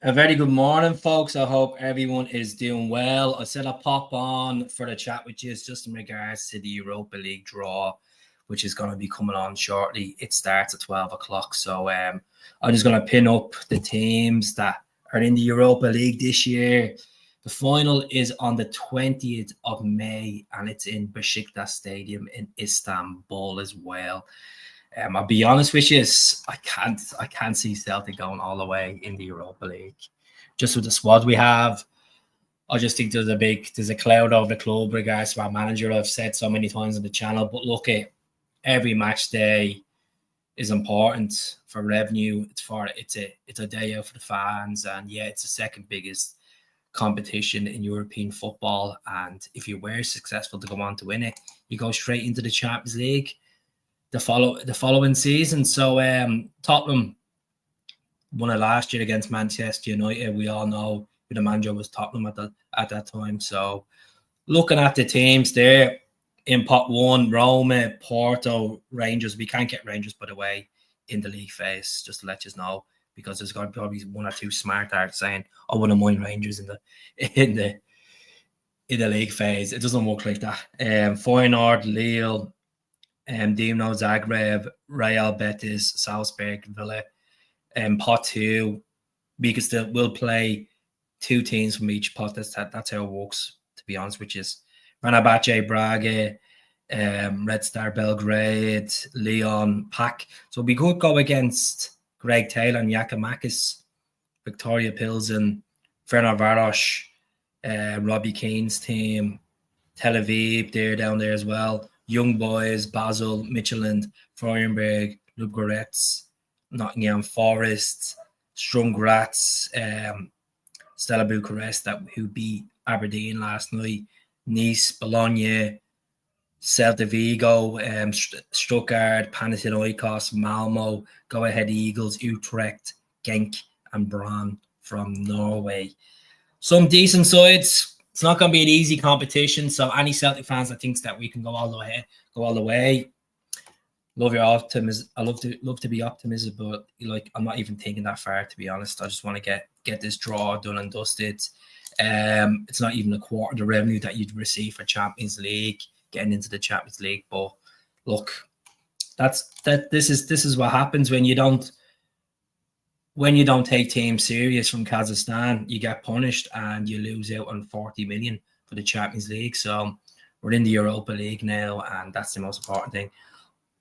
A very good morning, folks. I hope everyone is doing well. I said I'll pop on for the chat, which is just in regards to the Europa League draw, which is going to be coming on shortly. It starts at 12 o'clock. So I'm just going to pin up the teams that are in the Europa League this year. The final is on the 20th of May, and it's in Besiktas Stadium in Istanbul as well. I'll be honest with you, I can't see Celtic going all the way in the Europa League. Just with the squad we have, I just think there's a cloud over the club regards to our manager. I've said so many times on the channel, but look, every match day is important for revenue. It's a day out for the fans, and yeah, it's the second biggest competition in European football. And if you were successful to go on to win it, you go straight into the Champions League the following season. So Tottenham won it last year against Manchester United. We all know who the manager was, Tottenham at that time. So looking at the teams there in pot one, Roma, Porto, Rangers. We can't get Rangers by the way in the league phase, just to let you know, because there's going to be probably one or two smart arts saying, I wouldn't mind Rangers in the league phase. It doesn't work like that. Feyenoord, Lille, Dinamo Zagreb, Real Betis, Salzburg, Villa, pot two. We'll play two teams from each pot. That's how it works, to be honest, which is Fenerbahce, Braga, Red Star Belgrade, Lyon, PAC. So we could go against Greg Taylor and Giakoumakis, Victoria Pilsen, Fenerbahce, Robbie Keane's team, Tel Aviv, they're down there as well. Young Boys, Basel, Midtjylland, Freiburg, Ludogorets, Nottingham Forest, Sturm Graz, Stella Bucharest, who beat Aberdeen last night, Nice, Bologna, Celta Vigo, Stuttgart, Panathinaikos, Malmo, Go Ahead Eagles, Utrecht, Genk, and Brann from Norway. Some decent sides. It's not going to be an easy competition. So any Celtic fans that thinks that we can go all the way. Love your optimism. I love to be optimistic, but I'm not even thinking that far, to be honest. I just want to get this draw done and dusted. It's not even a quarter of the revenue that you'd receive for Champions League, getting into the Champions League. But look, this is what happens when you don't take teams serious from Kazakhstan. You get punished and you lose out on 40 million for the Champions League. So we're in the Europa League now, and that's the most important thing.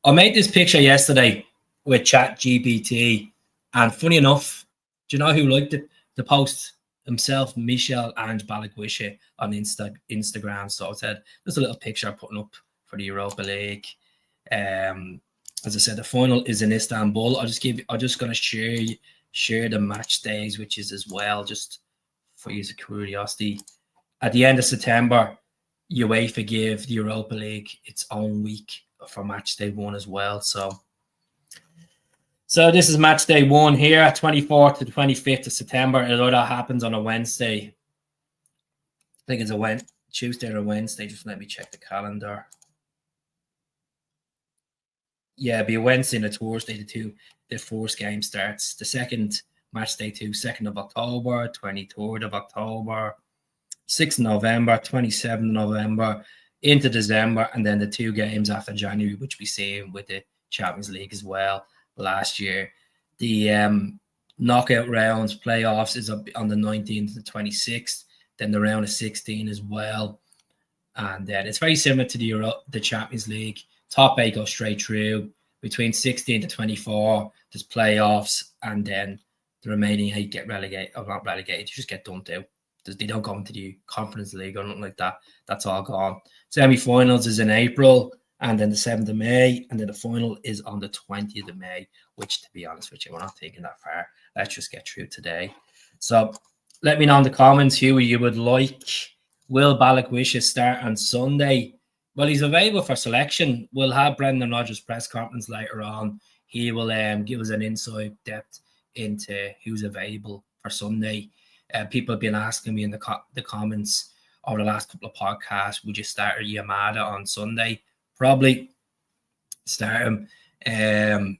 I made this picture yesterday with ChatGPT, and funny enough, do you know who liked the post himself? Michel Ange Balagwisha on Instagram. So I said, there's a little picture I'm putting up for the Europa League. As I said, the final is in Istanbul. I'm just going to share the match days, which is as well, just for your curiosity. At the end of September, UEFA give the Europa League its own week for match day one as well. So this is match day one here, 24th to 25th of September. Although that happens on a Wednesday. I think it's a Tuesday or Wednesday. Just let me check the calendar. Yeah, it'll be a Wednesday and a Thursday. The first game starts. The second match day 2nd of October, 23rd of October, 6th of November, 27th of November, into December, and then the two games after January, which we see with the Champions League as well last year. The knockout rounds, playoffs is on the 19th to 26th, then the round of 16 as well. And then it's very similar to the Champions League. Top 8 go straight through. Between 16 to 24, there's playoffs, and then the remaining 8 get relegated, or not relegated, you just get dumped out. They don't go into the Conference League or nothing like that. That's all gone. Semi-finals is in April, and then the 7th of May, and then the final is on the 20th of May, which, to be honest with you, we're not taking that far. Let's just get through today. So let me know in the comments who you would like. Will Balagwisha start on Sunday? Well, he's available for selection. We'll have Brendan Rodgers' press conference later on. He will give us an inside depth into who's available for Sunday. People have been asking me in the comments over the last couple of podcasts, would you start Yamada on Sunday? Probably start him.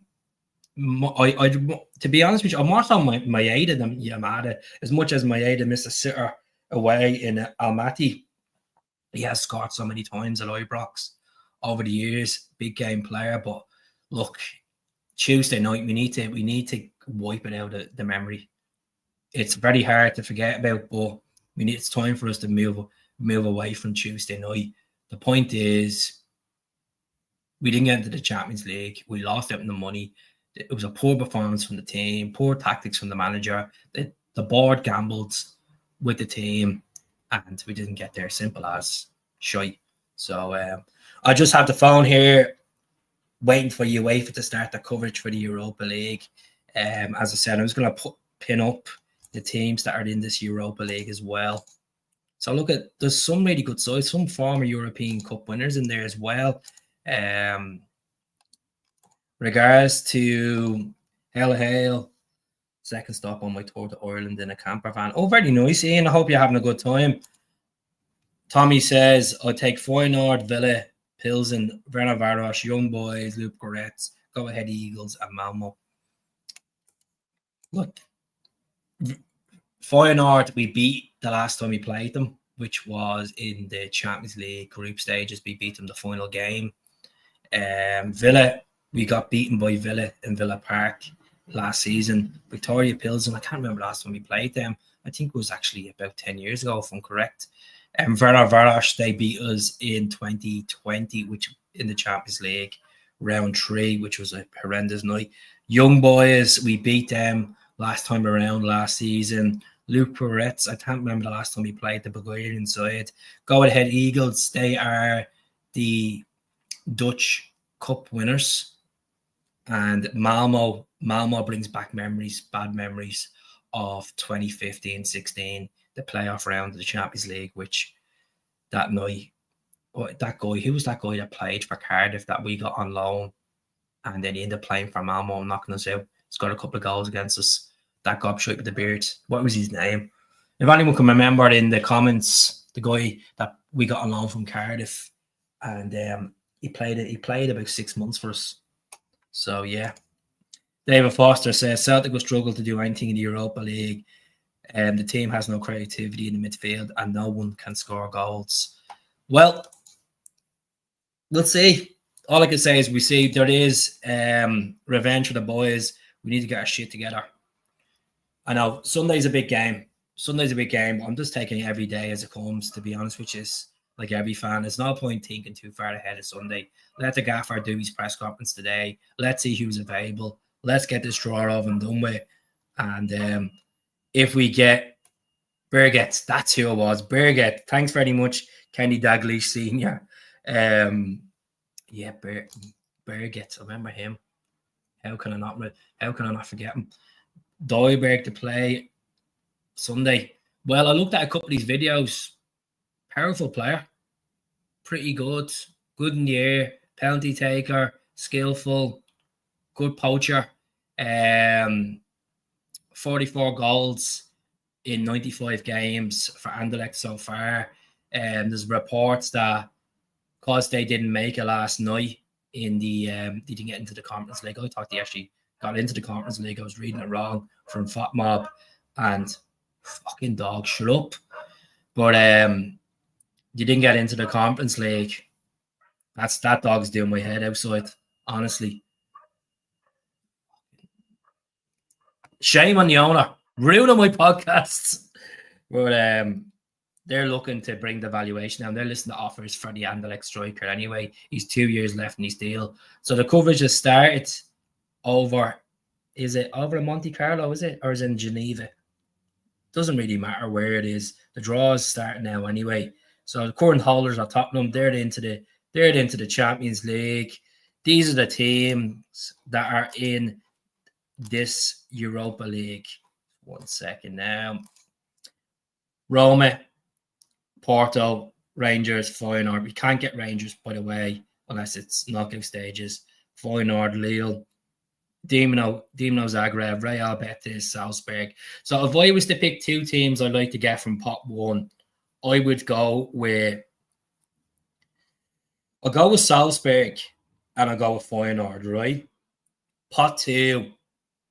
To be honest with you, I'm more on my Ada than Yamada. As much as my Ada missed a sitter away in Almaty, he has scored so many times at Ibrox over the years. Big game player, but look, Tuesday night we need to wipe it out of the memory. It's very hard to forget about, but it's time for us to move away from Tuesday night. The point is, we didn't get into the Champions League. We lost out on the money. It was a poor performance from the team, poor tactics from the manager. The board gambled with the team, and we didn't get there. Simple as shite. So I just have the phone here, waiting for UEFA to start the coverage for the Europa League. As I said, I was going to pin up the teams that are in this Europa League as well. So look at, there's some really good sides, some former European Cup winners in there as well. Regards to Hail, second stop on my tour to Ireland in a camper van. Oh, very nice, Ian. I hope you're having a good time. Tommy says, I'll take Feyenoord, Villa, Pilsen, Werner Varos, Young Boys, Luke Goretz, Go Ahead Eagles, and Malmo. Look, Feyenoord, we beat the last time we played them, which was in the Champions League group stages. We beat them the final game. Villa, we got beaten by Villa in Villa Park last season. Victoria Pilsen, I can't remember last time we played them. I think it was actually about 10 years ago, if I'm correct. Werner Varos, they beat us in 2020, which in the Champions League round 3, which was a horrendous night. Young Boys, we beat them last time around last season. Luke Peretz, I can't remember the last time we played the Bulgarian side. Go Ahead Eagles, they are the Dutch Cup winners. And Malmo brings back bad memories of 2015-16, the playoff round of the Champions League, which that night, who was that guy that played for Cardiff that we got on loan, and then he ended up playing for Malmo and knocking us out. He's got a couple of goals against us. That gobshite with the beard. What was his name? If anyone can remember it in the comments, the guy that we got on loan from Cardiff, and he played about 6 months for us. So yeah. David Foster says Celtic will struggle to do anything in the Europa League. The team has no creativity in the midfield and no one can score goals. Well, let's see. All I can say is we see there is revenge for the boys. We need to get our shit together. I know Sunday's a big game. I'm just taking every day as it comes, to be honest with you. Like every fan, there's no point thinking too far ahead of Sunday. Let the gaffer do his press conference today. Let's see who's available. Let's get this draw over and done with. And if we get Birgit, that's who it was. Birgit, thanks very much, Kenny Dalglish Sr. Yeah, Birgit, I remember him. How can I not forget him? Doiberg to play Sunday. Well, I looked at a couple of these videos. Powerful player. Pretty good. Good in the air. Penalty taker. Skillful. Good poacher. 44 goals in 95 games for Anderlecht so far. There's reports that because they didn't make it last night in the they didn't get into the Conference League. I thought they actually got into the Conference League. I was reading it wrong from FotMob, and fucking dog, shut up. But you didn't get into the Conference League. That dog's doing my head outside, honestly. Shame on the owner, ruining my podcasts. But they're looking to bring the valuation down. They're listening to offers for the Anderlecht striker anyway. He's 2 years left in his deal. So the coverage has started over. Is it over in Monte Carlo, is it? Or is it in Geneva? Doesn't really matter where it is. The draw is starting now anyway. So the current holders are Tottenham. They're into the Champions League. These are the teams that are in this Europa League. 1 second now. Roma, Porto, Rangers, Feyenoord. We can't get Rangers, by the way, unless it's knockout stages. Feyenoord, Lille, Dinamo Zagreb, Real Betis, Salzburg. So if I was to pick two teams I'd like to get from pot one, I would go with Salzburg and I'll go with Feyenoord, right? Pot 2,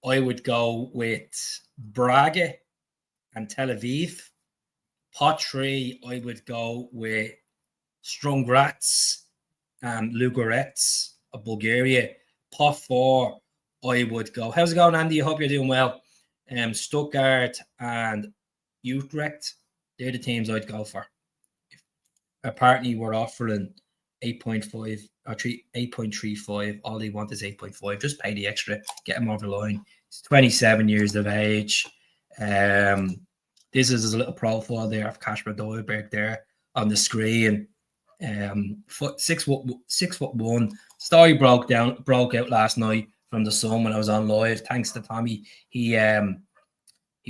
I would go with Braga and Tel Aviv. Pot 3, I would go with Strung Graz and Ludogorets of Bulgaria. Pot 4, I would go. How's it going, Andy? I hope you're doing well. Stuttgart and Utrecht, they're the teams I'd go for. Apparently, we're offering 8.5 or 8.35. All they want is 8.5. Just pay the extra, get them over the line. He's 27 years of age. This is his little profile there of Kasper Dolberg there on the screen. 6'1". Story broke out last night from the Sun when I was on live. Thanks to Tommy. He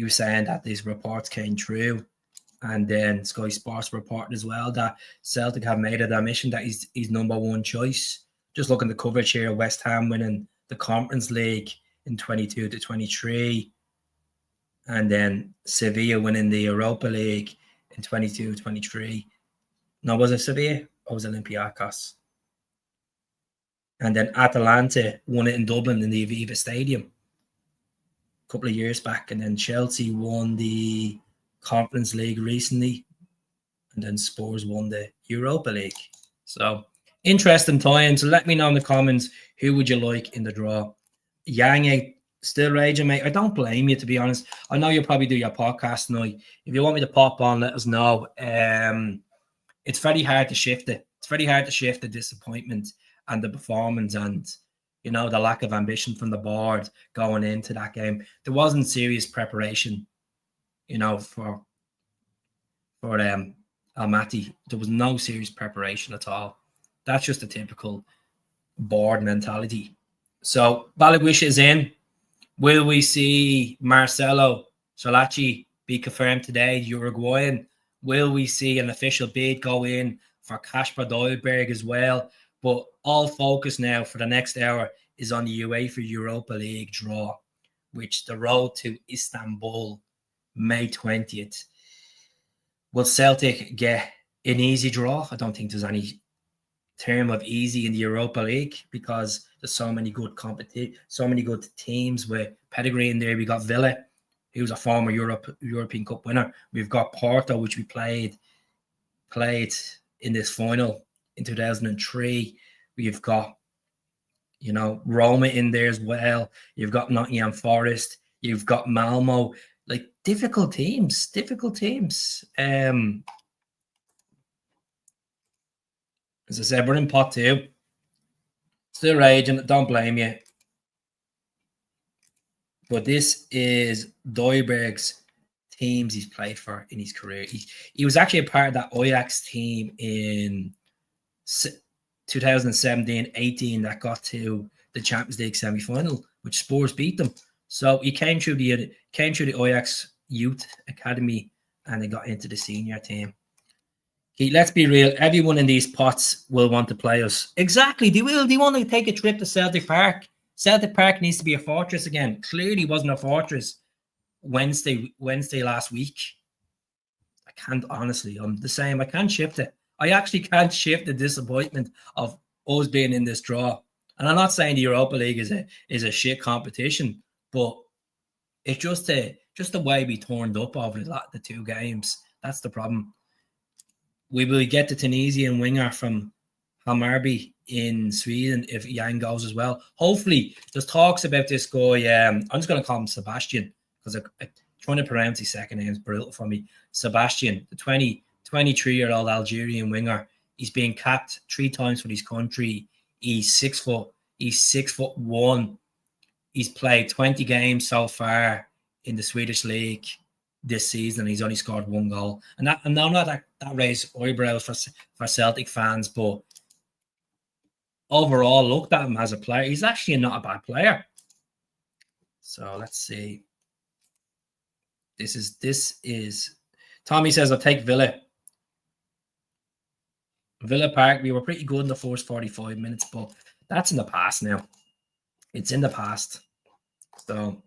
was saying that these reports came true, and then Sky Sports reported as well that Celtic have made it a mission that he's number one choice. Just looking at the coverage here, West Ham winning the Conference League in 22-23, and then Sevilla winning the Europa League in 22-23. No, was it Sevilla or was it Olympiacos? And then Atalanta won it in Dublin in the Aviva Stadium a couple of years back. And then Chelsea won the Conference League recently. And then Spurs won the Europa League. So, interesting times. So let me know in the comments, who would you like in the draw? Yang, still raging, mate. I don't blame you, to be honest. I know you'll probably do your podcast tonight. If you want me to pop on, let us know. It's very hard to shift it. It's very hard to shift the disappointment and the performance and, you know, the lack of ambition from the board going into that game. There wasn't serious preparation, you know, for Almaty. There was no serious preparation at all. That's just a typical board mentality. So Balaguisha is in. Will we see Marcelo Solacci be confirmed today, Uruguayan? Will we see an official bid go in for Kasper Dolberg as well? But all focus now for the next hour is on the UEFA Europa League draw, which the road to Istanbul, May 20th. Will Celtic get an easy draw? I don't think there's any term of easy in the Europa League because there's so many good so many good teams with pedigree in there. We got Villa, who's a former European Cup winner. We've got Porto, which we played in this final in 2003. We've got, you know, Roma in there as well. You've got Nottingham Forest. You've got Malmo. Like, difficult teams. As I said, we're in pot 2. Still raging. Don't blame you. But this is Dolberg's teams he's played for in his career. He was actually a part of that Ajax team in 2017-18 that got to the Champions League semi-final, which Spurs beat them. So he came through the Ajax youth academy and they got into the senior team. Let's be real. Everyone in these pots will want to play us. Exactly. They will. They want to take a trip to Celtic Park. Celtic Park needs to be a fortress again. Clearly wasn't a fortress Wednesday last week. I can't, honestly. I'm the same. I can't shift it. I actually can't shift the disappointment of us being in this draw. And I'm not saying the Europa League is a shit competition, but it's just the way we turned up over the 2 games. That's the problem. We will get the Tunisian winger from Hammarby in Sweden if Yang goes as well. Hopefully, there's talks about this guy. I'm just going to call him Sebastian because I'm trying to pronounce his second name is brutal for me. Sebastian, the 23-year-old Algerian winger. He's been capped 3 times for his country. He's 6 foot. He's 6'1". He's played 20 games so far in the Swedish league this season. He's only scored 1 goal, and that raised eyebrows for Celtic fans. But overall, looked at him as a player. He's actually not a bad player. So let's see. This is Tommy says I'll take Villa. Villa Park. We were pretty good in the first 45 minutes, but that's in the past now. It's in the past. So I'm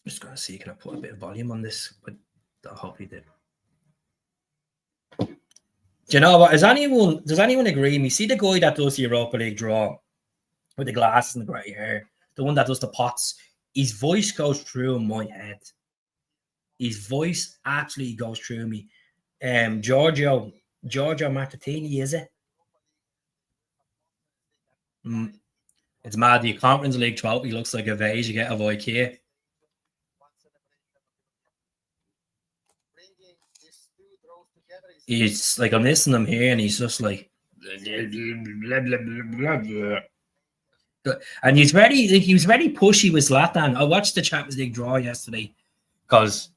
just going to see, can I put a bit of volume on this? But I hope you did. Do you know what? Does anyone agree with me? See the guy that does the Europa League draw? with the glasses and the grey hair, the one that does the pots. His voice goes through in my head. His voice actually goes through me. Giorgio Martini, is it? It's mad. The Conference League trophy looks like a vase you get of IKEA. He's like, I'm listening to him here, and he's just like, and he was very pushy with Zlatan. I watched the Champions League draw yesterday because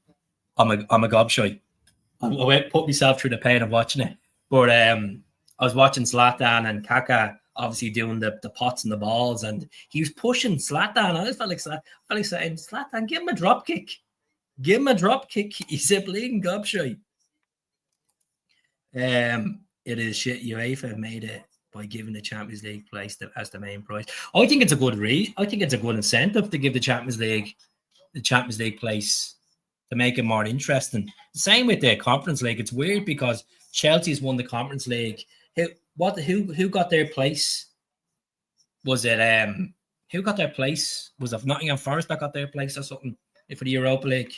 I'm a gobshite. I put myself through the pain of watching it, but I was watching Zlatan and Kaká obviously doing the pots and the balls, and he was pushing Zlatan. I just felt like saying, Zlatan, give him a drop kick. Give him a drop kick. He's a bleeding gobshite. It is shit. UEFA made it by giving the Champions League place as the main prize. I think it's a good I think it's a good incentive to give the Champions League place to make it more interesting. Same with the Conference League. It's weird because Chelsea's won the Conference League. Who got their place? Was it who got their place? Was it Nottingham Forest that got their place or something for the Europa League?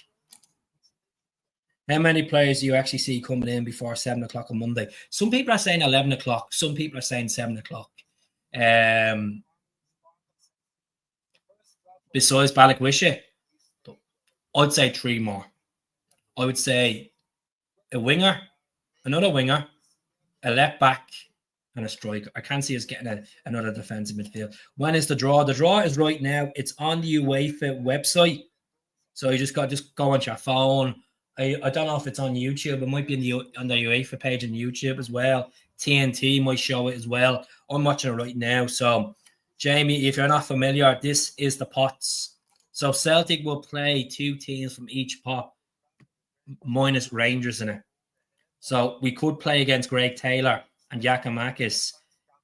How many players do you actually see coming in before 7 o'clock on Monday? Some people are saying 11 o'clock. Some people are saying 7 o'clock. Besides Balikwisha, I'd say 3 more. I would say a winger, another winger, a left back, and a striker. I can't see us getting another defensive midfield. When is the draw? The draw is right now. It's on the UEFA website. So you just go on your phone. I don't know if it's on YouTube. It might be on the UEFA page on YouTube as well. TNT might show it as well. I'm watching it right now. So, Jamie, if you're not familiar, this is the pots. So Celtic will play 2 teams from each pot, minus Rangers in it. So we could play against Greg Taylor and Giakoumakis,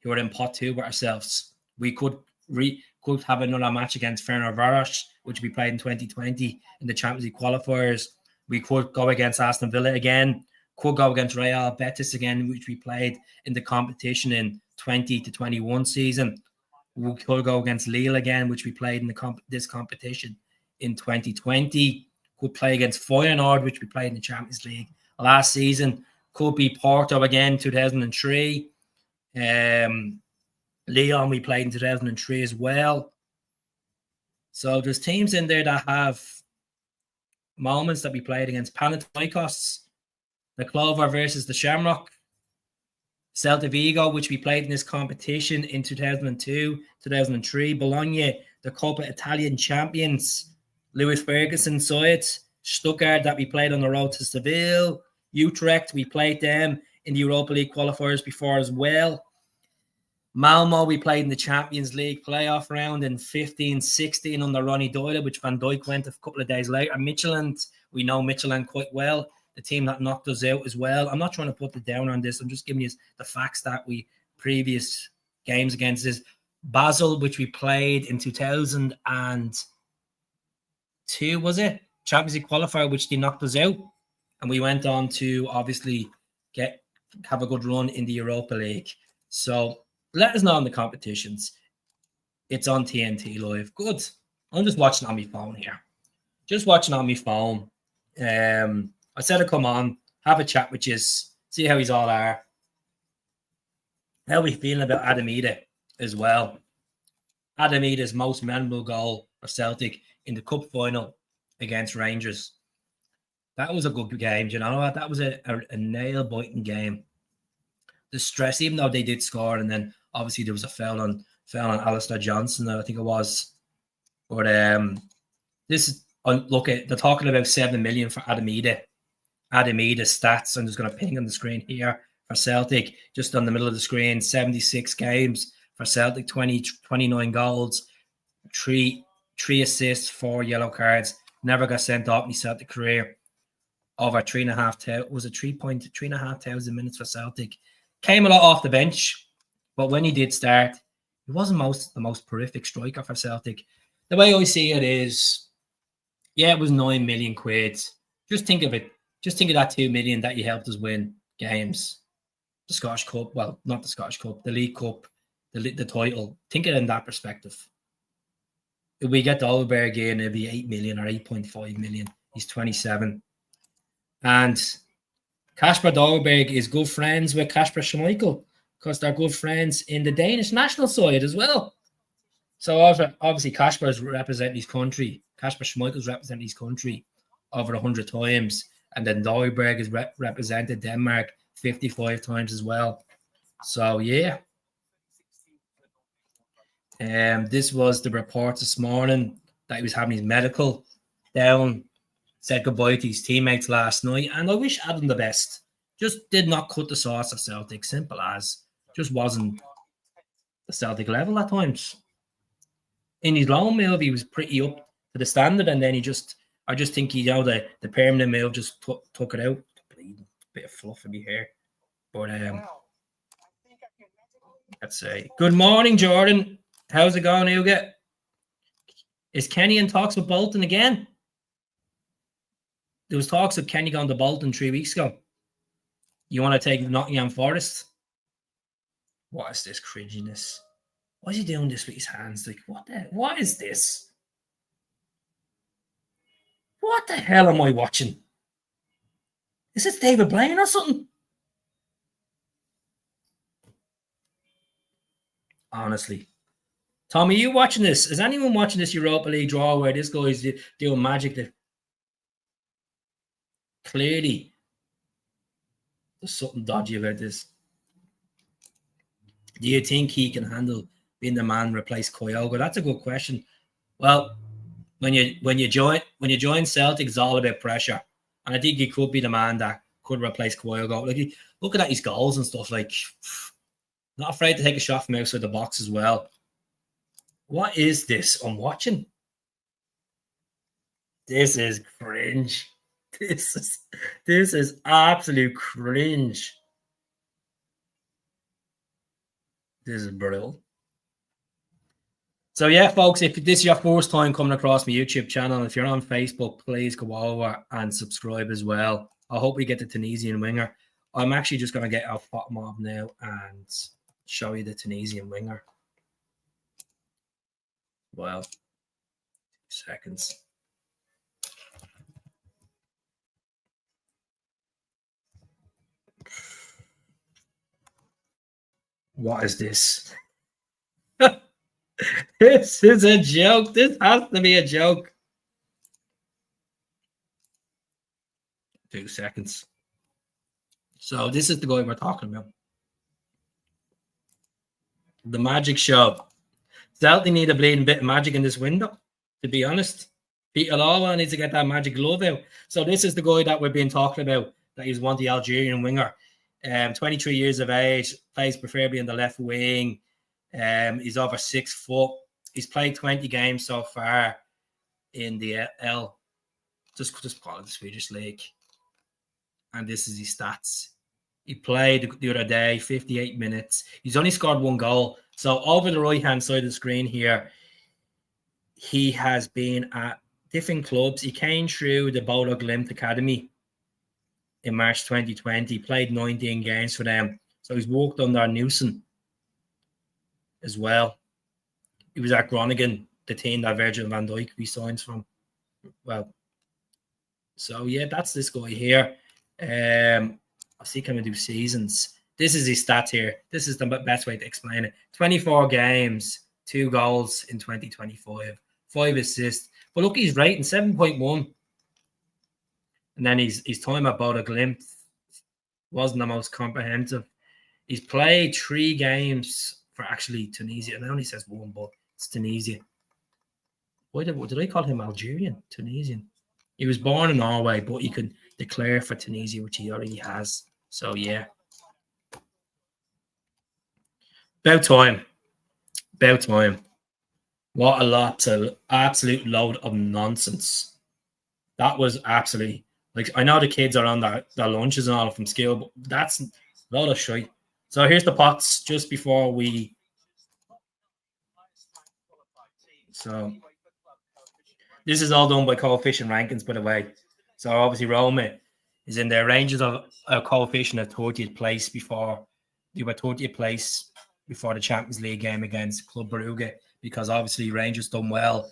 who are in pot 2 with ourselves. We could have another match against Ferencváros, which we played in 2020 in the Champions League qualifiers. We could go against Aston Villa again. Could go against Real Betis again, which we played in the competition in 20 to 21 season. We could go against Lille again, which we played in this competition in 2020. Could play against Feyenoord, which we played in the Champions League last season. Could be Porto again, 2003. Lyon, we played in 2003 as well. So there's teams in there that have moments that we played against. Panathinaikos, the Clover versus the Shamrock. Celta Vigo, which we played in this competition in 2002, 2003. Bologna, the Coppa Italian champions. Lewis Ferguson side. Stuttgart, that we played on the road to Seville. Utrecht, we played them in the Europa League qualifiers before as well. Malmo, we played in the Champions League playoff round in 15-16 under Ronnie Doyle, which Van Dijk went a couple of days later. Midtjylland, we know Midtjylland quite well, the team that knocked us out as well. I'm not trying to put it down on this. I'm just giving you the facts that we previous games against this. Basel, which we played in 2002, was it? Champions League qualifier, which they knocked us out. And we went on to obviously have a good run in the Europa League. So let us know in the competitions. It's on TNT Live. Good. I'm just watching on my phone here. Just watching on my phone. I said I'd come on, have a chat with you, see how he's all are. How we feeling about Adamida as well. Adamida's most memorable goal for Celtic in the cup final against Rangers. That was a good game. Do you know what? That was a nail-biting game. The stress, even though they did score, and then obviously there was a foul on Alistair Johnson, I think it was. But this is look, they're talking about 7 million for Adamida. Adamida stats. I'm just going to ping on the screen here for Celtic, just on the middle of the screen. 76 games for Celtic, 29 goals, three assists, 4 yellow cards. Never got sent off in his Celtic career. Over 3,500 minutes for Celtic. Came a lot off the bench, but when he did start, he wasn't the most prolific striker for Celtic. The way I see it is, yeah, it was 9 million quid. Just think of it. Just think of that 2 million that he helped us win games. The Scottish Cup, well, not the Scottish Cup, the League Cup, the title. Think of it in that perspective. If we get Dolberg in, it'll be 8 million or 8.5 million. He's 27. And Kasper Dolberg is good friends with Kasper Schmeichel because they're good friends in the Danish national side as well. So obviously Kasper is representing his country. Kasper Schmeichel is representing his country over 100 times. And then Dolberg has represented Denmark 55 times as well. So, yeah. This was the report this morning that he was having his medical down, said goodbye to his teammates last night, and I wish Adam the best. Just did not cut the sauce of Celtic, simple as. Just wasn't the Celtic level at times. In his loan move, he was pretty up to the standard, and then I just think the permanent move just took it out. Bit of fluff in my hair. But let's say good morning, Jordan. How's it going, Uga? Is Kenny in talks with Bolton again? There was talks of Kenny going to Bolton 3 weeks ago. You want to take Nottingham Forest? What is this cringiness? What is he doing this with his hands? Like, what is this? What the hell am I watching? Is this David Blaine or something? Honestly. Tommy, you watching this? Is anyone watching this Europa League draw where this guy's doing magic? That clearly, there's something dodgy about this. Do you think he can handle being the man replace Kyogo? That's a good question. Well, when you join Celtic, it's all about pressure, and I think he could be the man that could replace Kyogo. Like, looking at his goals and stuff, like, not afraid to take a shot from outside the box as well. What is this I'm watching? This is cringe. This is absolute cringe. This is brutal. So yeah, folks, if this is your first time coming across my YouTube channel, if you're on Facebook, please go over and subscribe as well. I hope we get the Tunisian winger. I'm actually just going to get our pot mob now and show you the Tunisian winger. Well, 2 seconds. What is this? This is a joke. This has to be a joke. 2 seconds. So this is the guy we're talking about. The magic show. Celtic need a bleeding bit of magic in this window, to be honest. Peter Lawwell needs to get that magic glove out. So this is the guy that we've been talking about, that he's one the Algerian winger. 23 years of age, plays preferably in the left wing. He's over 6 foot. He's played 20 games so far in the L. Just call it the Swedish League. And this is his stats. He played the other day, 58 minutes. He's only scored 1 goal. So over the right-hand side of the screen here, he has been at different clubs. He came through the Bodo Glimt Academy in March 2020, played 19 games for them. So he's worked under Newson as well. He was at Groningen, the team that Virgil van Dijk re-signs from. Well, so yeah, that's this guy here. I'll see, can we do seasons? This is his stats here. This is the best way to explain it. 24 games, 2 goals in 2025, 5 assists. But look, he's rating 7.1. And then his time at Bodo Glimt wasn't the most comprehensive. He's played 3 games for actually Tunisia. And it only says 1, but it's Tunisia. Why did I call him Algerian? Tunisian. He was born in Norway, but he could declare for Tunisia, which he already has. So, yeah. About time. About time. What a absolute load of nonsense. That was absolutely, like, I know the kids are on their lunches and all from school, but that's a lot of shit. So here's the pots just before we. So this is all done by coefficient rankings, by the way. So obviously Roma is in their ranges of a coefficient of 30th place before you were 30th place before the Champions League game against Club Brugge, because obviously Rangers done well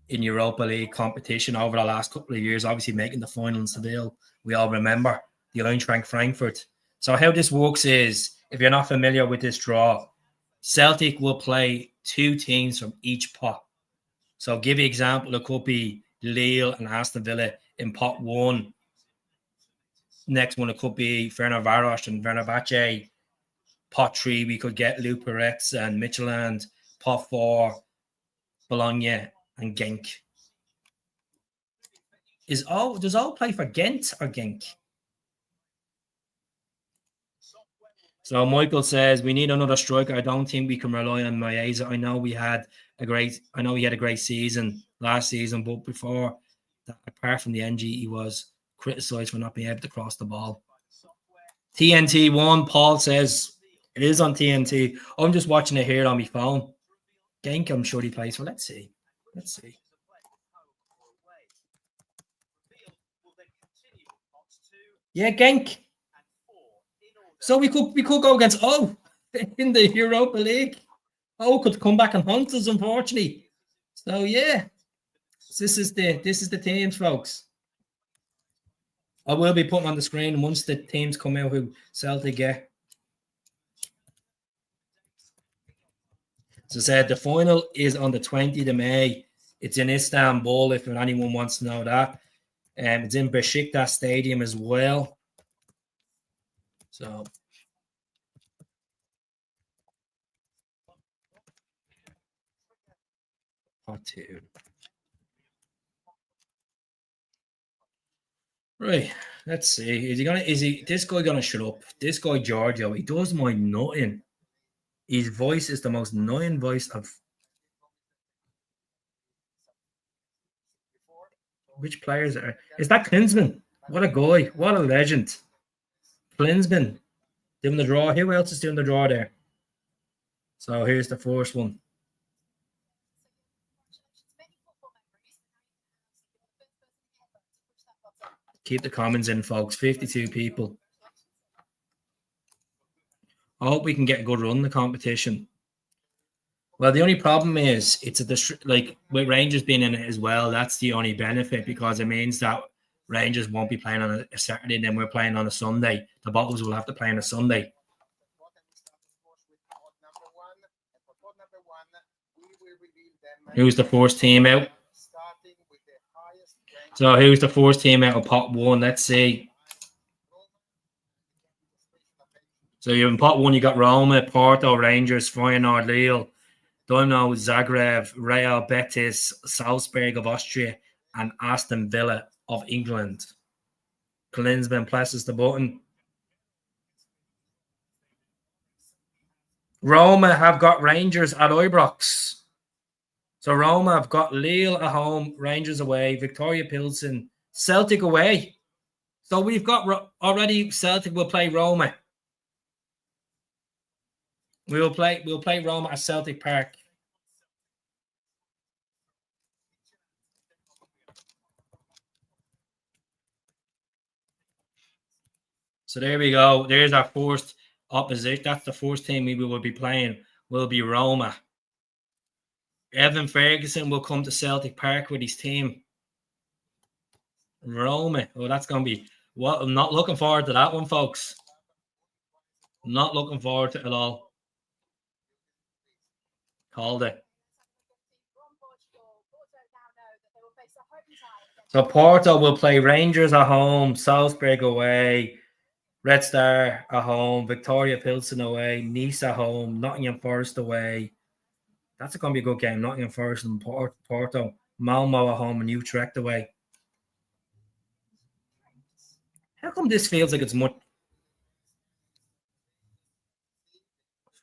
in Europa League competition over the last couple of years, obviously making the final in Seville. We all remember the Eintracht Frankfurt. So how this works is, if you're not familiar with this draw, Celtic will play 2 teams from each pot. So give you an example, it could be Lille and Aston Villa in pot 1. Next one, it could be Fenerbahce and Fenerbahce. Pot 3, we could get Luperetz and Midtjylland. Pot 4, Bologna and Genk. Does all play for Ghent or Genk? So Michael says we need another striker. I don't think we can rely on Maeza. I know he had a great season last season, but before that, apart from the NG, he was criticised for not being able to cross the ball. TNT1, Paul says it is on TNT. I'm just watching it here on my phone. Genk, I'm sure he plays for. Let's see. Yeah, Genk. So we could go against in the Europa League. Could come back and haunt us, unfortunately. So yeah, this is the teams, folks. I will be putting on the screen once the teams come out who Celtic get. As I said, the final is on the 20th of May. It's in Istanbul, if anyone wants to know that. It's in Besiktas Stadium as well. So part 2. Right, let's see. Is this guy gonna shut up? This guy Giorgio, he does my nothing. His voice is the most annoying voice of. Which players are? Is that Klinsmann? What a guy! What a legend! Klinsmann doing the draw. Who else is doing the draw there? So here's the first one. Keep the comments in, folks. 52 people. I hope we can get a good run in the competition. Well, the only problem is it's with Rangers being in it as well. That's the only benefit, because it means that Rangers won't be playing on a Saturday, and then we're playing on a Sunday. The Bottles will have to play on a Sunday. Who's the first team out? So who's the first team out of pot 1? Let's see. So you're in pot 1, you got Roma, Porto, Rangers, Feyenoord, Lille, Dinamo Zagreb, Real Betis, Salzburg of Austria, and Aston Villa of England. Klinsmann presses the button. Roma have got Rangers at Ibrox. So Roma have got Lille at home, Rangers away, Victoria Pilsen, Celtic away. So we've got already Celtic will play Roma. We'll play Roma at Celtic Park. So there we go. There's our first opposition. That's the first team we will be playing. Will be Roma. Evan Ferguson will come to Celtic Park with his team. Roma. Oh, that's going to be. Well, I'm not looking forward to that one, folks. I'm not looking forward to it at all. Called it. So Porto will play Rangers at home, Salzburg away, Red Star at home, Victoria Pilsen away, Nice at home, Nottingham Forest away. That's going to be a good game. Nottingham Forest and Porto, Malmo at home, and Utrecht away. How come this feels like it's much?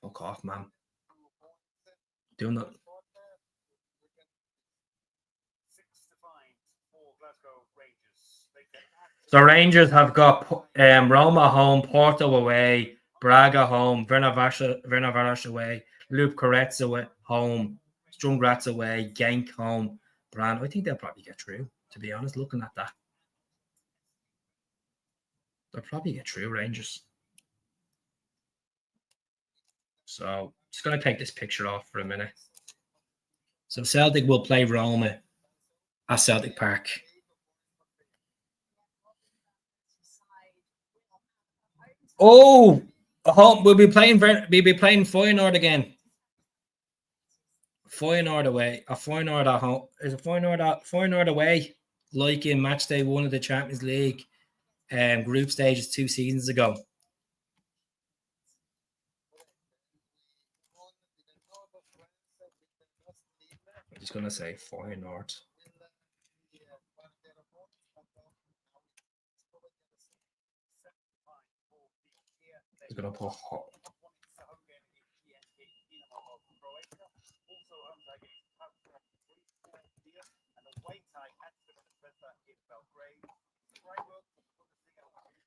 Fuck off, man. Doing that. So Rangers have got Roma home, Porto away, Braga home, Fenerbahce away, Luperetz away home, Sturm Graz away, Genk home, Brand. I think they'll probably get through, to be honest, looking at that. They'll probably get through, Rangers. So Just going to take this picture off for a minute. So Celtic will play Roma at Celtic Park. Oh, we'll be playing Feyenoord again. Feyenoord away. A Feyenoord at home. Is it Feyenoord away? Like in match day 1 of the Champions League group stages 2 seasons ago. I'm just going to say Feyenoord. I'm going to put hot.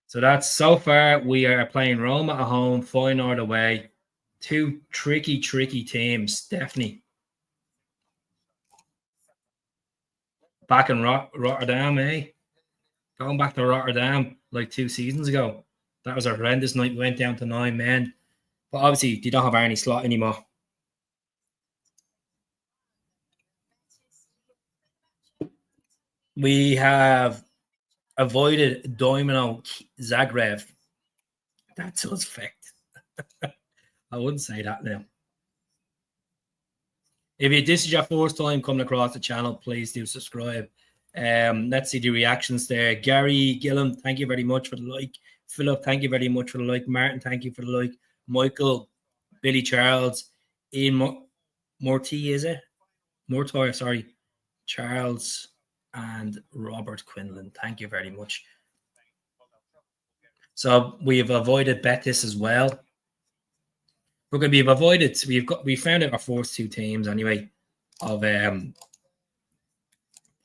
So that's so far. We are playing Roma at home, Feyenoord away. 2 tricky teams, definitely. Back in Rotterdam, eh? Going back to Rotterdam like 2 seasons ago. That was a horrendous night. We went down to 9 men. But obviously, they don't have Arnie Slot anymore. We have avoided Dynamo Zagreb. That's suspect. I wouldn't say that now. If this is your first time coming across the channel, please do subscribe. Let's see the reactions there. Gary Gillam, thank you very much for the like. Philip, thank you very much for the like. Martin, thank you for the like. Michael, Billy Charles, Ian Morty, is it? Mortoy, sorry. Charles and Robert Quinlan. Thank you very much. So we have avoided Betis as well. We're going to be avoided. We found out our first 2 teams anyway of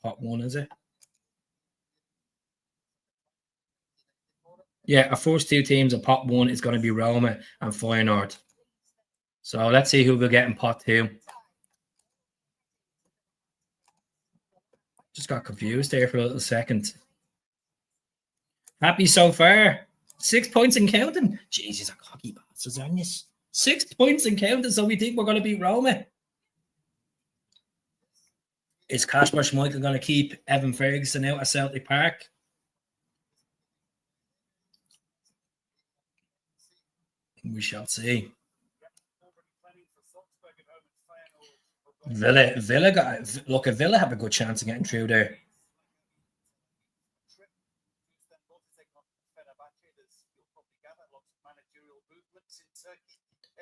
pot 1, is it? Yeah, our first 2 teams of pot 1 is going to be Roma and Feyenoord. So let's see who we'll get in pot 2. Just got confused there for a little second. Happy so far. 6 points and counting. Jesus, a cocky bastards, aren't you? 6 points and counting, so we think we're going to beat Roma. Is Kasper Schmeichel going to keep Evan Ferguson out at Celtic Park? We shall see. Villa have a good chance of getting through there.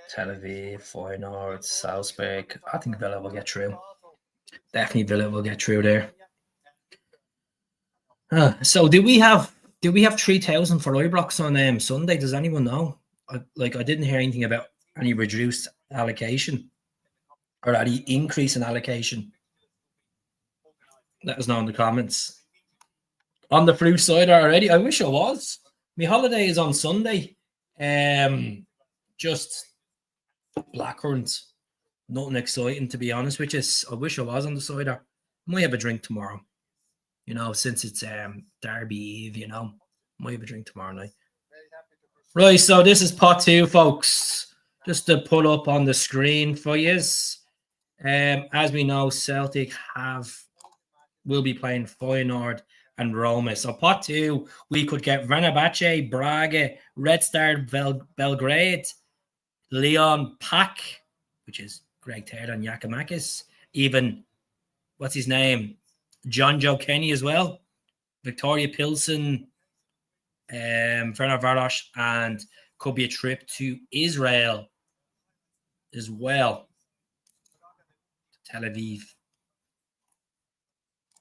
Tel Aviv, Feyenoord, Salzburg. I think Villa will get through. Definitely Villa will get through there. So do we have 3,000 for Ibrox on Sunday? Does anyone know? I didn't hear anything about any reduced allocation or any increase in allocation. Let us know in the comments. On the fruit cider already. I wish I was. My holiday is on Sunday. Just blackcurrants. Nothing exciting, to be honest with you. I wish I was on the cider. Might have a drink tomorrow. Since it's Derby Eve, might have a drink tomorrow night. Right, so this is pot 2, folks. Just to put up on the screen for you. As we know, Celtic will be playing Feyenoord and Roma. So pot 2, we could get Fenerbahce, Braga, Red Star Belgrade, Leon Pack, which is Greg Taylor and Yakimakis. Even, what's his name? John Joe Kenny as well. Victoria Pilsen, Fenerbahce, and could be a trip to Israel as well. Tel Aviv.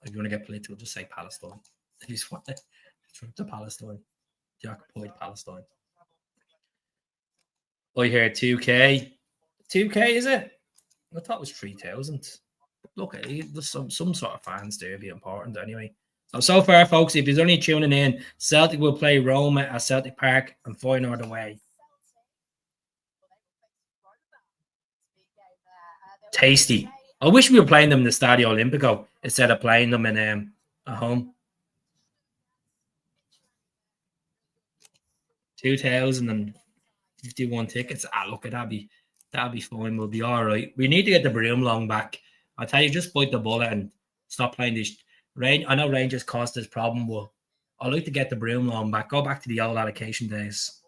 If you want to get political, just say Palestine. If you just want to trip to Palestine, the occupied Palestine. I hear 2K. 2K, is it? I thought it was 3,000. Look, there's some sort of fans there be important anyway. So far, folks, if you're only tuning in, Celtic will play Roma at Celtic Park and Feyenoord away. Tasty. I wish we were playing them in the Stadio Olimpico instead of playing them in at home. 2,051 tickets. Look at that. That'll be fine. We'll be all right. We need to get the broom long back. I tell you, just bite the bullet and stop playing this rain. I know Rangers caused this problem, but I like to get the broom long back. Go back to the old allocation days.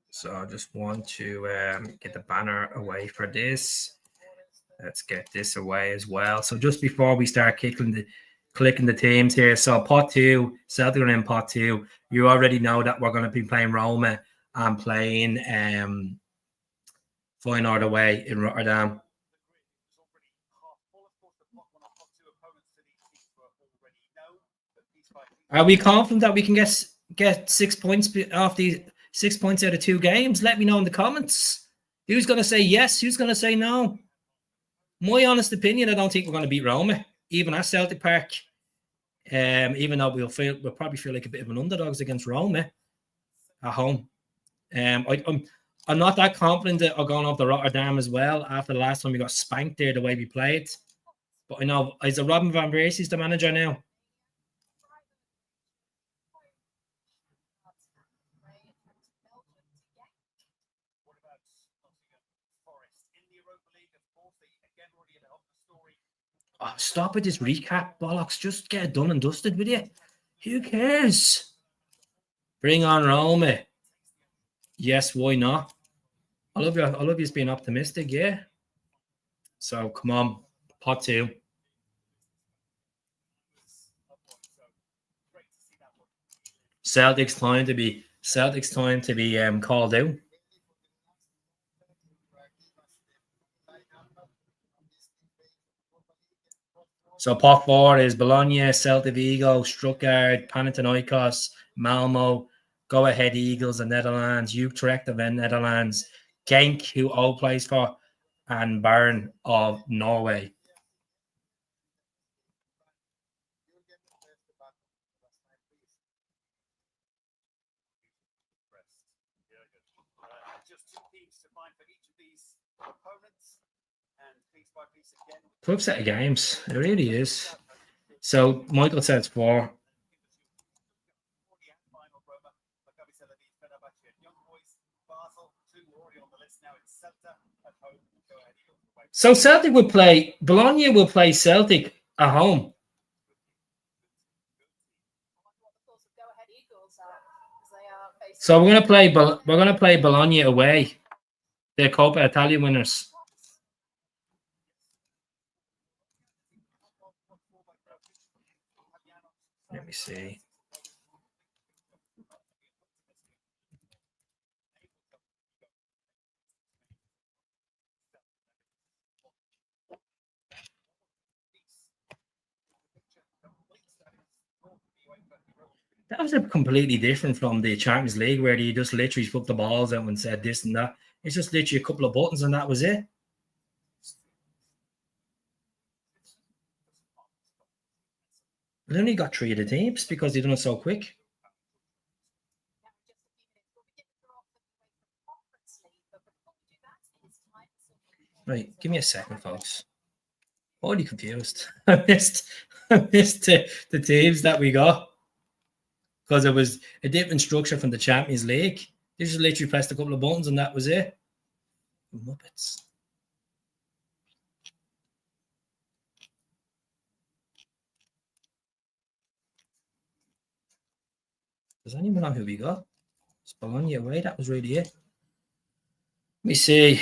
So I just want to get the banner away for this. Let's get this away as well. So just before we start clicking the teams here. So pot two, Celtic are in pot two. You already know that we're going to be playing Roma and playing Feyenoord away in Rotterdam. Are we confident that we can get 6 points off these 6 points out of 2 games? Let me know in the comments. Who's going to say yes? Who's going to say no? My honest opinion, I don't think we're going to beat Roma, even at Celtic Park. Even though we'll probably feel like a bit of an underdogs against Roma at home. I'm not that confident that we're going off the Rotterdam as well after the last time we got spanked there the way we played. But I know, is it Robin van Persie the manager now? Oh, stop with this recap, bollocks. Just get it done and dusted with you. Who cares? Bring on Roma. Yes, why not? I love you being optimistic, yeah. So come on, pot two. Celtic's time to be called out. So pot 4 is Bologna, Celta Vigo, Stuttgart, Panathinaikos, Malmo, Go Ahead Eagles of Netherlands, Utrecht of Netherlands, Genk, who all plays for, and Bayern of Norway. Tough set of games. It really is. So Michael says 4. So Celtic will play, Bologna will play Celtic at home. So we're going to play Bologna away. They're Coppa Italia winners. Let me see. That was a completely different from the Champions League where you just literally put the balls out and said this and that. It's just literally a couple of buttons and that was it. They only got 3 of the teams because they done it so quick. Right, give me a second, folks. Already confused. I missed the teams that we got because it was a different structure from the Champions League. They just literally pressed a couple of buttons and that was it. Muppets. Does anyone know who we got? It's Bologna away. That was really it. Let me see.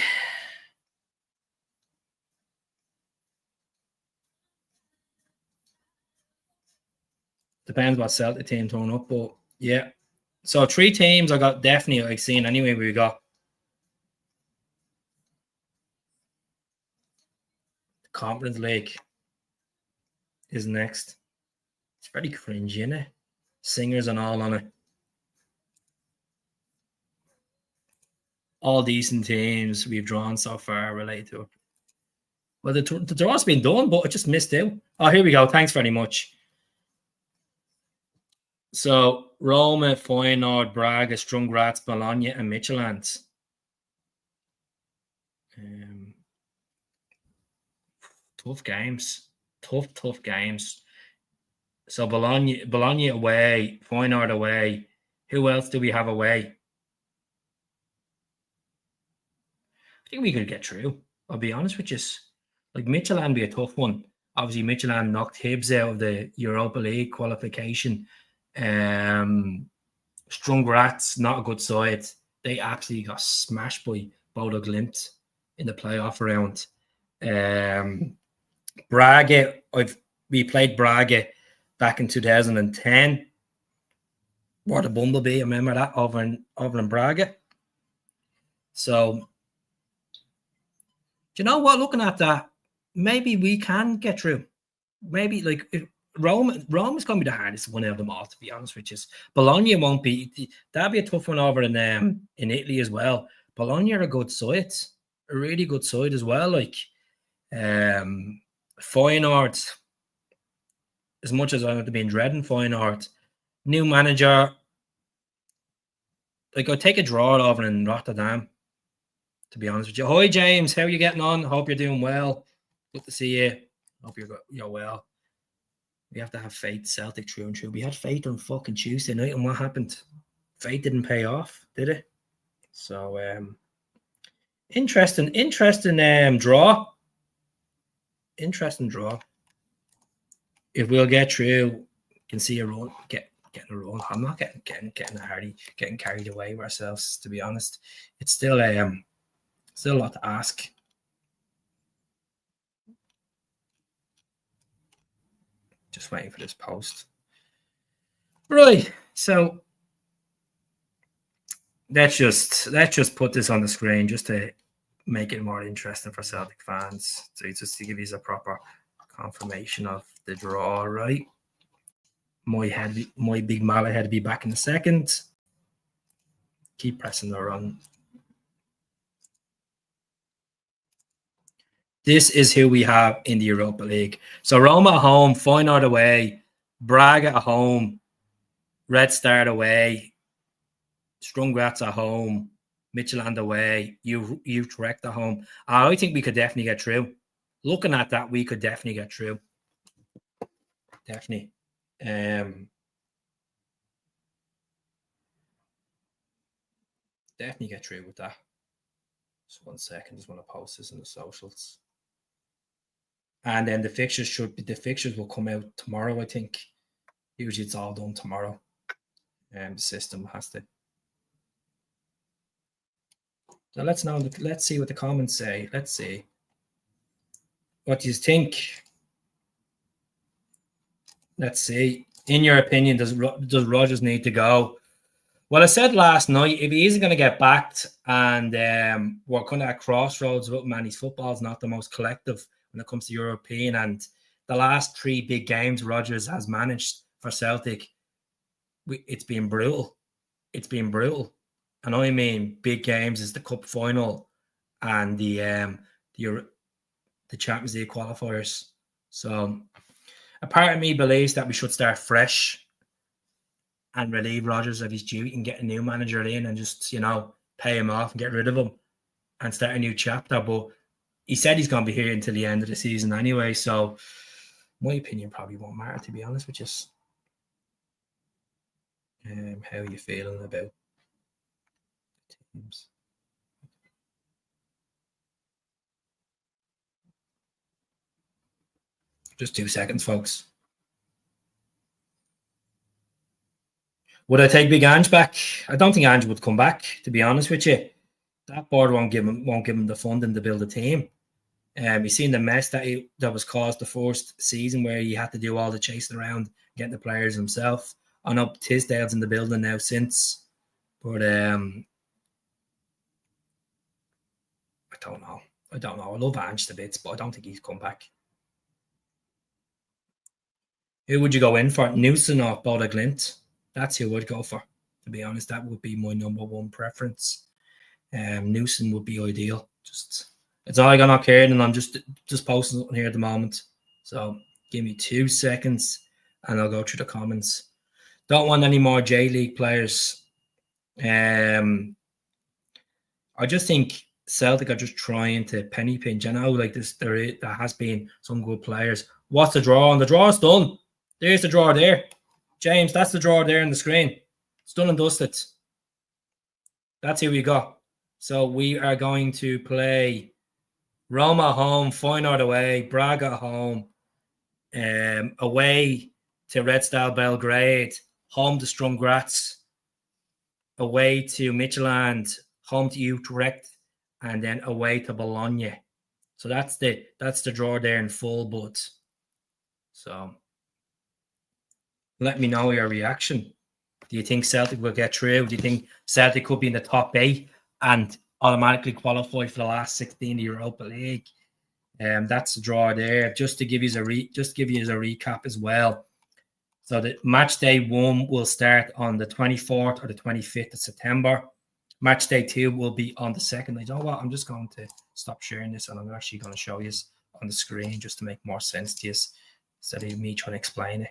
Depends what Celtic team turn up, but yeah. So 3 teams I got definitely like seen anyway. We got the Conference League is next. It's very cringy, isn't it? Singers and all on it. All decent teams we've drawn so far related to it. Well, the draw's been done, but it just missed out. Oh, here we go. Thanks very much. So Roma, Feyenoord, Braga, Sturm Graz, Bologna, and Midtjylland. Tough games. Tough games. So Bologna away, Feyenoord away. Who else do we have away? think we could get through. I'll be honest with you. Like Midtjylland be a tough one. Obviously, Midtjylland knocked Hibs out of the Europa League qualification. Strong Rats, not a good side. They absolutely got smashed by Bodo Glimt in the playoff round. Braga, we played Braga back in 2010. What a bumblebee! I remember that over in Braga. So, do you know what? Looking at that, maybe we can get through. Maybe like if Rome is going to be the hardest one out of them all, to be honest with you. Bologna won't be. That'll be a tough one over in Italy as well. Bologna are a good side, a really good side as well. Like Feyenoord, as much as I'm going to be dreading Feyenoord, new manager. Like I'll take a draw over in Rotterdam, to be honest with you. Hi James, how are you getting on? Hope you're doing well. Good to see you. Hope you're well. We have to have faith, Celtic true and true. We had faith on fucking Tuesday night, and what happened? Faith didn't pay off, did it? So interesting draw. Interesting draw. If we'll get through, you can see a run. Getting a run. I'm not getting carried away with ourselves, to be honest. It's still a lot to ask. Just waiting for this post. Right. So let's just put this on the screen just to make it more interesting for Celtic fans. So just to give you a proper confirmation of the draw, right? My big mallet had to be back in a second. Keep pressing the run. This is who we have in the Europa League. So Roma at home, Feyenoord away, Braga at home, Red Star away, Strong Rats at home, Midtjylland away, Utrecht at home. I think we could definitely get through. Looking at that, we could definitely get through. Definitely. Definitely get through with that. Just 1 second. Just want to post this in the socials. And then the fixtures will come out tomorrow, I think. Usually it's all done tomorrow. The system has to. So let's see what the comments say. Let's see. What do you think? Let's see. In your opinion, does Rodgers need to go? Well, I said last night, if he isn't going to get backed and we're kind of at crossroads with man, his football's not the most collective when it comes to European, and the last 3 big games Rodgers has managed for Celtic, it's been brutal. It's been brutal. And I mean big games is the cup final and the Champions League qualifiers. So a part of me believes that we should start fresh and relieve Rodgers of his duty and get a new manager in and just, pay him off and get rid of him and start a new chapter. But he said he's going to be here until the end of the season anyway. So my opinion probably won't matter, to be honest with you. How are you feeling about teams? Just 2 seconds, folks. Would I take Big Ange back? I don't think Ange would come back, to be honest with you. That board won't give him the funding to build a team. You've seen the mess that was caused the first season where he had to do all the chasing around, getting the players himself. I know Tisdale's in the building now since, but I don't know. I love Ange to bits, but I don't think he's come back. Who would you go in for? Newson or Bodo Glimt? That's who I'd go for, to be honest. That would be my number one preference. Newson would be ideal. It's all I got not cared, and I'm just posting something here at the moment. So give me 2 seconds and I'll go through the comments. Don't want any more J League players. I just think Celtic are just trying to penny pinch. I know like this, there has been some good players. What's the draw? And the draw's done. There's the draw there. James, that's the draw there on the screen. It's done and dusted. That's who we got. So we are going to play Roma at home, Feyenoord away, Braga at home, away to Red Star Belgrade, home to Sturm Graz, away to Midtjylland, home to Utrecht, and then away to Bologna. So that's the draw there in full, but so let me know your reaction. Do you think Celtic will get through? Do you think Celtic could be in the top 8 and automatically qualify for the last 16 in the Europa League? That's the draw there. Just to give you a recap as well. So the match day 1 will start on the 24th or the 25th of September. Match day 2 will be on the 2nd. You know what? I'm just going to stop sharing this, and I'm actually going to show you on the screen just to make more sense to you instead of me trying to explain it.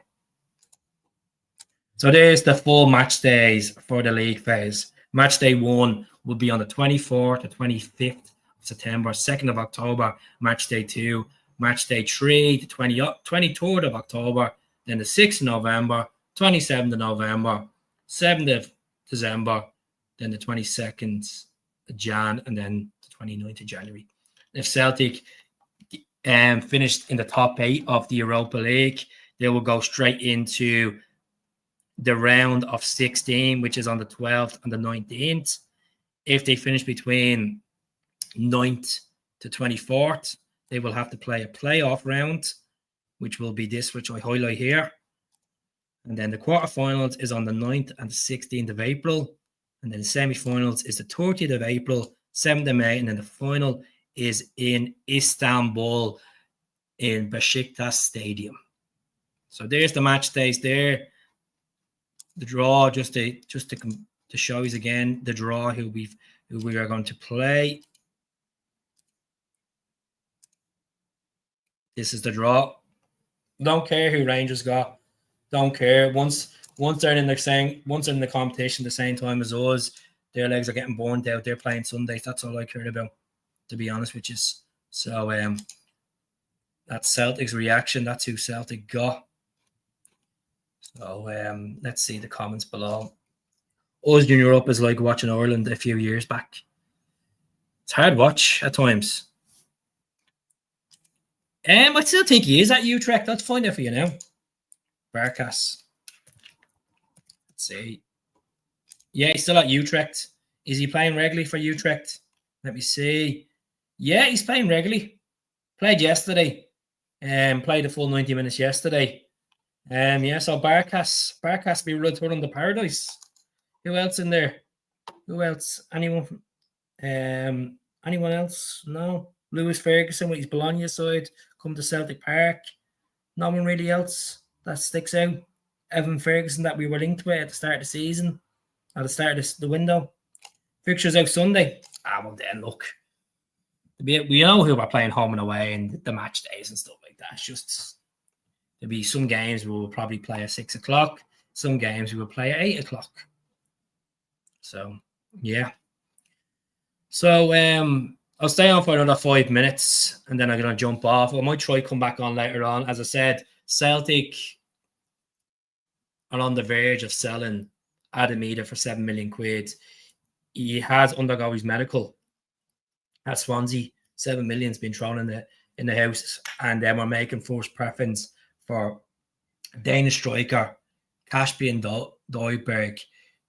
So there's the full match days for the league phase. Match day 1 will be on the 24th to 25th of September, 2nd of October, match day 2, match day 3, the 23rd of October, then the 6th of November, 27th of November, 7th of December, then the 22nd of Jan, and then the 29th of January. If Celtic finished in the top 8 of the Europa League, they will go straight into the round of 16, which is on the 12th and the 19th. If they finish between 9th to 24th, they will have to play a playoff round, which will be this, which I highlight here. And then the quarterfinals is on the 9th and the 16th of April. And then the semifinals is the 30th of April, 7th of May. And then the final is in Istanbul in Besiktas Stadium. So there's the match days there. The draw, just to show you again, the draw who we are going to play. This is the draw. Don't care who Rangers got. Don't care. Once they're in the competition the same time as us, their legs are getting burned out. They're playing Sundays. That's all I care about, to be honest with you. So that's Celtic's reaction. That's who Celtic got. So let's see the comments below. Us in Europa is like watching Ireland a few years back. It's hard watch at times. I still think he is at Utrecht. Let's find out for you now. Barkas. Let's see. Yeah, he's still at Utrecht. Is he playing regularly for Utrecht? Let me see. Yeah, he's playing regularly. Played yesterday. Played a full 90 minutes yesterday. Yeah, so Barkas be returned to paradise. Who else in there? Who else? Anyone else? No. Lewis Ferguson with his Bologna side come to Celtic Park. No one really else that sticks out. Evan Ferguson that we were linked with at the start of the season, at the start of the window. Fixtures out Sunday. Well then look. We know who we're playing home and away and the match days and stuff like that. It's just there'll be some games we will probably play at 6 o'clock. Some games we will play at 8 o'clock. So yeah. So I'll stay on for another 5 minutes and then I'm going to jump off. I might try come back on later on. As I said, Celtic are on the verge of selling Adamida for 7 million quid. He has undergone his medical at Swansea. 7 million's been thrown in the house, and then we're making first preference for Danish striker Kasper Dolberg,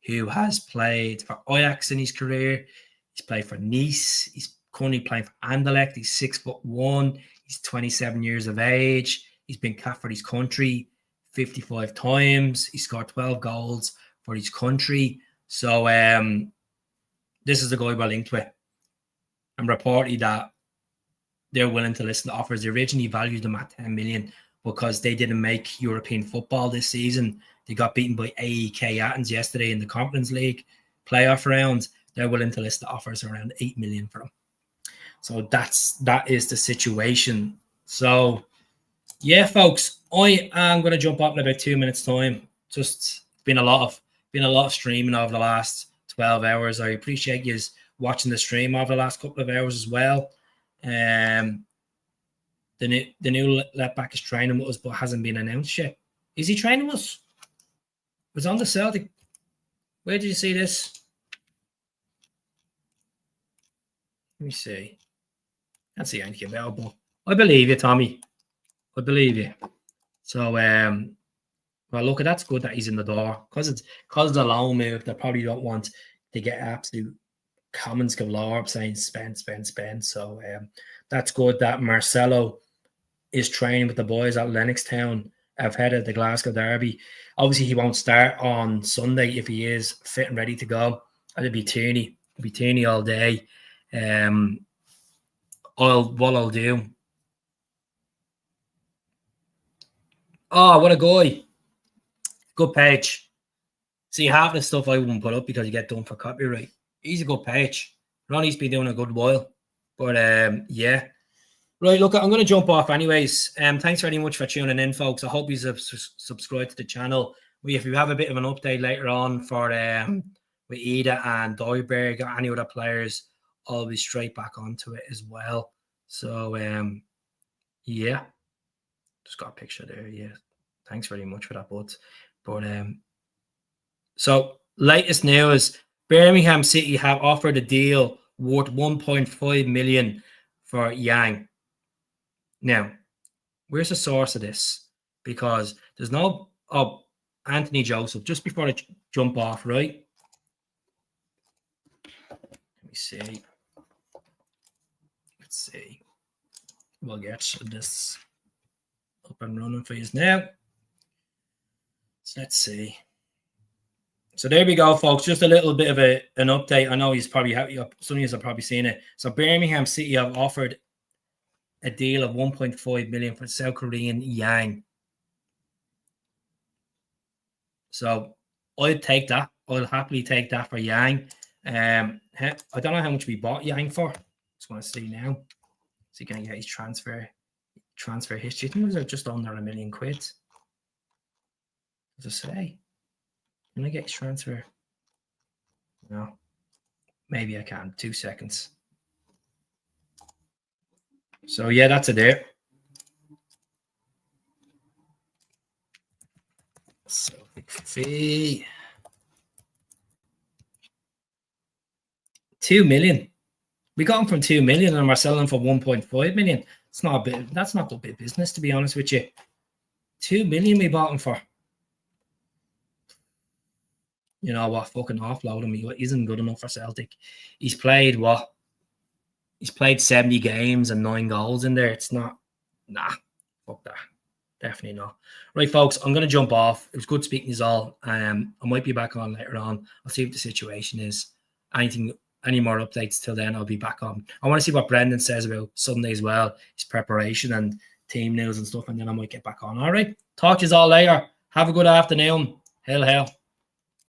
who has played for Ajax in his career. He's played for Nice. He's currently playing for Anderlecht. He's 6'1". He's 27 years of age. He's been capped for his country 55 times. He scored 12 goals for his country. So this is the guy we're linked with. And reported that they're willing to listen to offers. They originally valued them at 10 million because they didn't make European football this season. They got beaten by AEK Athens yesterday in the Conference League playoff round. They're willing to list the offers around 8 million for them. So that is the situation. So yeah, folks, I am going to jump up in about 2 minutes time. Just been a lot of streaming over the last 12 hours. I appreciate you watching the stream over the last couple of hours as well. The new left back is training with us, but hasn't been announced yet. Is he training with us? It was on the Celtic. Where did you see this? Let me see. Can't see anything about it, but I believe you, Tommy. I believe you. So, well, look, that's good that he's in the door because it's a loan move. They probably don't want to get absolute comments galore saying spend. So, that's good that Marcelo is training with the boys at Lennoxtown ahead of the Glasgow Derby. Obviously, he won't start on Sunday if he is fit and ready to go. It'll be Tierney. It'll be Tierney all day. I'll do. Oh, what a guy. Good page. See, half the stuff I wouldn't put up because you get done for copyright. He's a good page. Ronnie's been doing a good while. But, yeah. Right, look, I'm going to jump off anyways. Thanks very much for tuning in, folks. I hope you subscribe to the channel. If we have a bit of an update later on for with Ida and Doiberg or any other players, I'll be straight back onto it as well. So, yeah. Just got a picture there, yeah. Thanks very much for that, bud. But, so, latest news, Birmingham City have offered a deal worth 1.5 million for Yang. Now, where's the source of this? Because there's no Anthony Joseph. Just before I jump off, right? Let me see. Let's see. We'll get this up and running for you now. So let's see. So there we go, folks. Just a little bit of an update. I know he's probably some of you have probably seen it. So Birmingham City have offered a deal of 1.5 million for South Korean Yang. So I'd take that. I'll happily take that for Yang. I don't know how much we bought Yang for. Just want to see now. So you can get his transfer history. I think it was just under £1 million. Does it say? Can I get his transfer? No. Maybe I can. 2 seconds. So yeah, that's it there. So fee 2 million. We got him from 2 million and we're selling for 1.5 million. It's not a bit. That's not the big business, to be honest with you. 2 million we bought him for. You know what? Fucking offload him. He isn't good enough for Celtic. He's played what? He's played 70 games and 9 goals in there. It's not. Nah. Fuck that. Definitely not. Right, folks, I'm going to jump off. It was good speaking to you all. I might be back on later on. I'll see what the situation is. Any more updates till then, I'll be back on. I want to see what Brendan says about Sunday as well, his preparation and team news and stuff, and then I might get back on. All right. Talk to you all later. Have a good afternoon. Hail, hail.